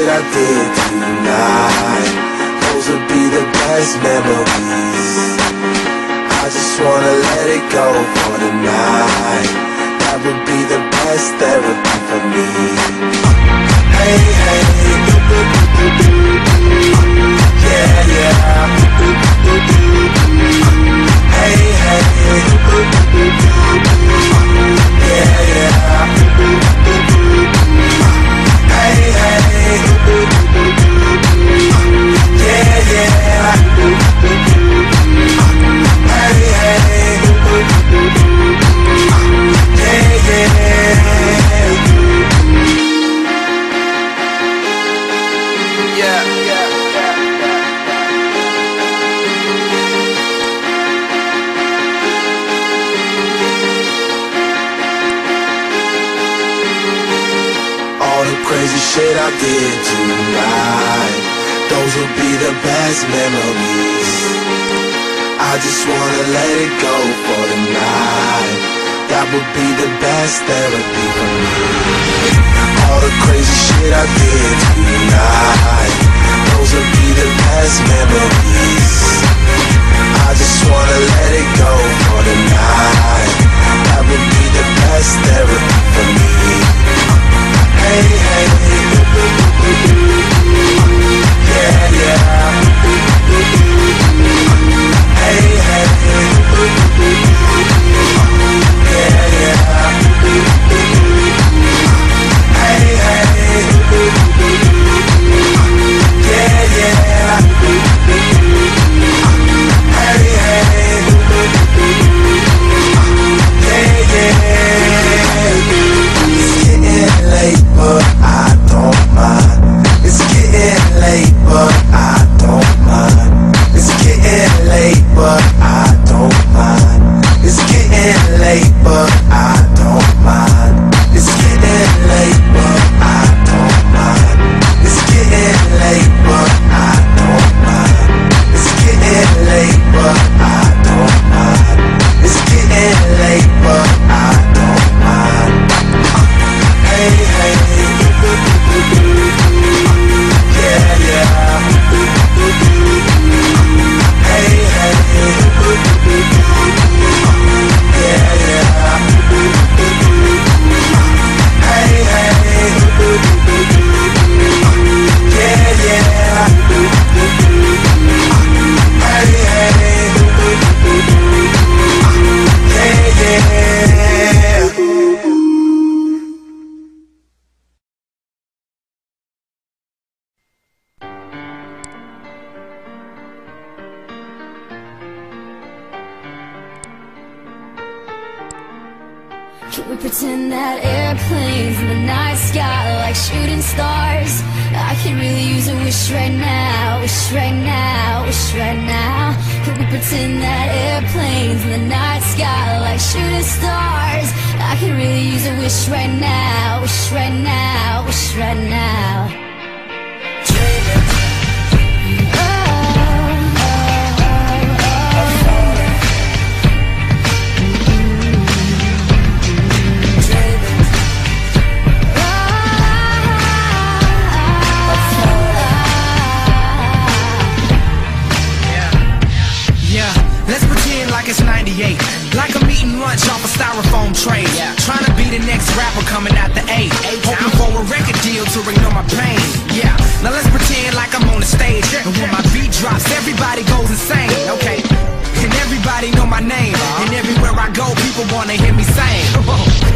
shit I did tonight, those would be the best memories. I just wanna let it go for the night. That would be the best therapy for me. Hey, hey, yeah, yeah. Hey, hey, yeah, yeah. Hey, hey, yeah, yeah. Hey, hey, yeah, yeah. Crazy shit I did tonight, those will be the best memories. I just wanna let it go for the night. That would be the best therapy for me. All the crazy shit I did tonight, those will be the best memories. I just wanna let it go for the night. That would be the best therapy for me. Hey, hey, yeah, yeah. Hey, hey, yeah, yeah. Hey, hey, yeah, yeah. Hey, hey, yeah, yeah. It's getting late, but I don't mind. It's getting late, but I don't mind. It's getting late, but I don't mind. It's getting late, but I don't mind. It's getting late, but I don't mind. It's getting late, but I don't mind. It's getting late, but I don't mind. It's getting late, but I don't mind. Hey, hey, yeah, yeah. Hey, hey, yeah, yeah. Hey, hey, yeah, yeah. Hey, hey, yeah, yeah. Can we pretend that airplanes in the night sky are like shooting stars? I could really use a wish right now, wish right now, wish right now. Can we pretend that airplanes in the night sky are like shooting stars? I could really use a wish right now, wish right now, wish right now. It's 98, like I'm eating lunch off a styrofoam tray. Trying to be the next rapper coming out the A. Hoping for a record deal to ignore my pain. Yeah, now let's pretend like I'm on the stage, and when my beat drops, everybody goes insane. Okay, and everybody know my name, and everywhere I go, people wanna hear me sing.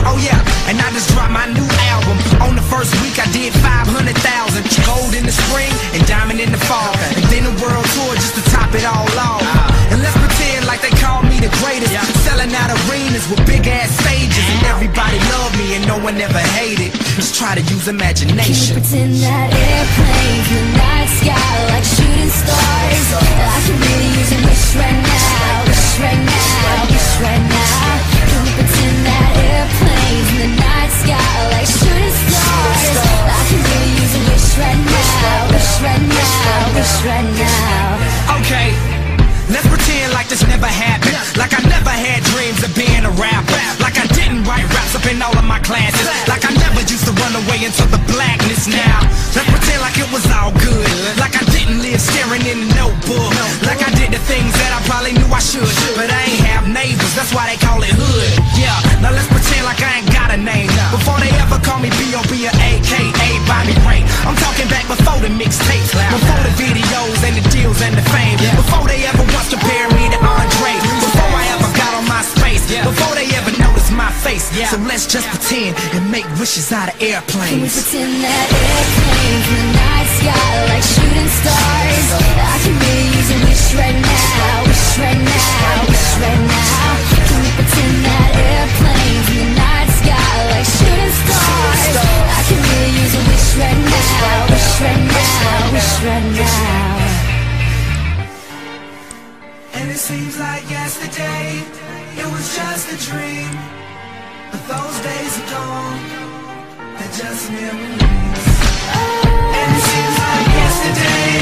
Oh yeah, and I just dropped my new album. On the first week, I did 500,000. Gold in the spring and diamond in the fall, and then a world tour just to top it all off. And let's pretend like they call me the greatest, selling out arenas with big ass stages, and everybody love me and no one ever hated. Just try to use imagination. Can you pretend that airplanes in the night sky like shooting stars? I can really use a wish right now, wish right now, wish right now. Can we pretend that airplanes in the night sky like shooting stars? I can really use a wish right now, wish right now, wish right now. Okay, let's pretend like this never happened, like I never had dreams of being a rapper, like I didn't write raps up in all of my classes, like I never used to run away and into the blackness now. Let's pretend like it was all good, like I didn't live staring in the notebook, like I did the things that I probably knew I should, but I ain't have neighbors, that's why they call it hood. Yeah, now let's pretend like I ain't got a name before they ever call me B.O.B. or A.K.A. Bobby Ray. I'm talking back before the mixtapes, before the videos and the deals and the fame, before they ever once compared me to Andre, before I ever got on my space, before they ever noticed my face. So let's just pretend and make wishes out of airplanes. Can we pretend that airplanes in the night sky like shooting stars? I can really use a wish right now, wish right now, wish right now. Can we pretend that airplanes in the night sky like shooting stars? I can really use a wish right now, wish right now, wish right now. And it seems like yesterday, it was just a dream, but those days are gone, they're just memories. And it seems like yesterday,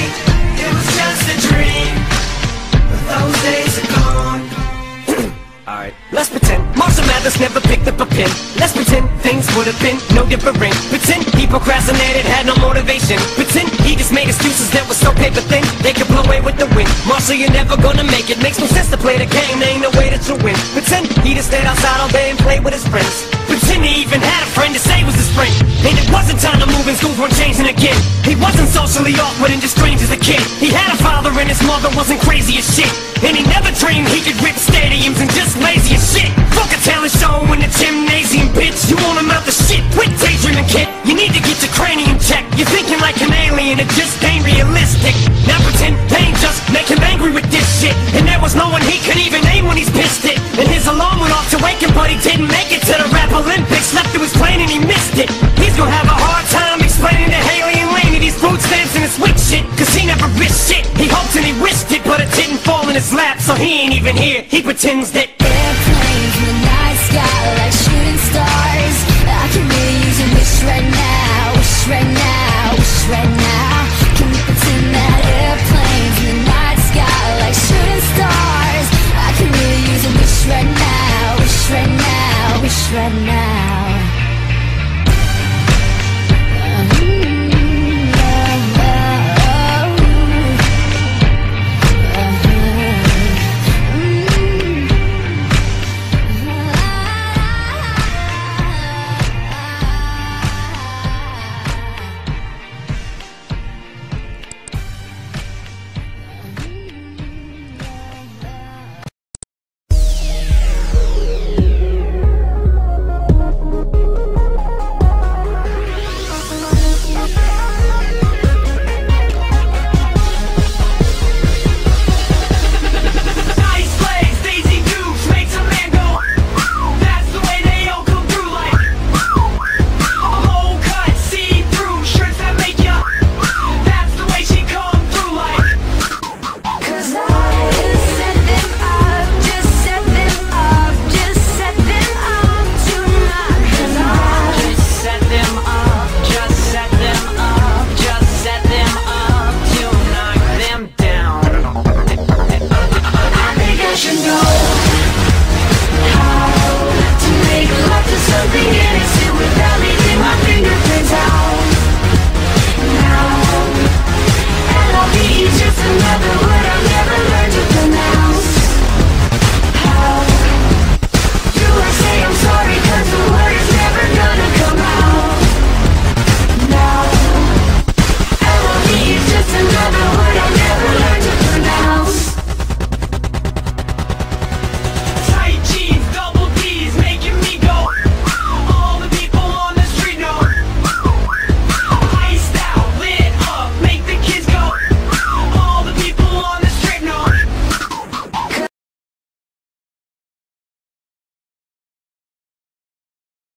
it was just a dream, but those days are gone. Alright, let's pretend Marshall Mathers never picked up a pen. Let's pretend things would have been no different. Pretend he procrastinated, had no motivation. Pretend he just made excuses that were so paper thin they could blow away with the wind. Marshall, you're never gonna make it. Makes no sense to play the game, there ain't no way that you win. Pretend he just stayed outside all day and played with his friends. Pretend he even had a friend to say was his friend, and it wasn't time to move and schools weren't changing again. He wasn't socially awkward and just strange as a kid. He had a father and his mother wasn't crazy as shit, and he never dreamed he could rip stadiums and just lazy as shit. Fuck a talent show in the gymnasium, bitch. You won't amount to shit. Quit daydreaming, kid. You need to get your cranium checked. You're thinking like an alien, it just ain't realistic. Now pretend pain just make him angry with this shit, and there was no one he could even name when he's pissed it. And his alarm went off to wake him, but he didn't make it to the rap Olympics. Slept through his plane and he missed it. He's gonna have a hard time explaining to Haley and Lane that he's food stamps and his weak shit, cause he never risked shit. He hoped and he wished it, but it didn't fall in his lap, so he ain't even here. He pretends that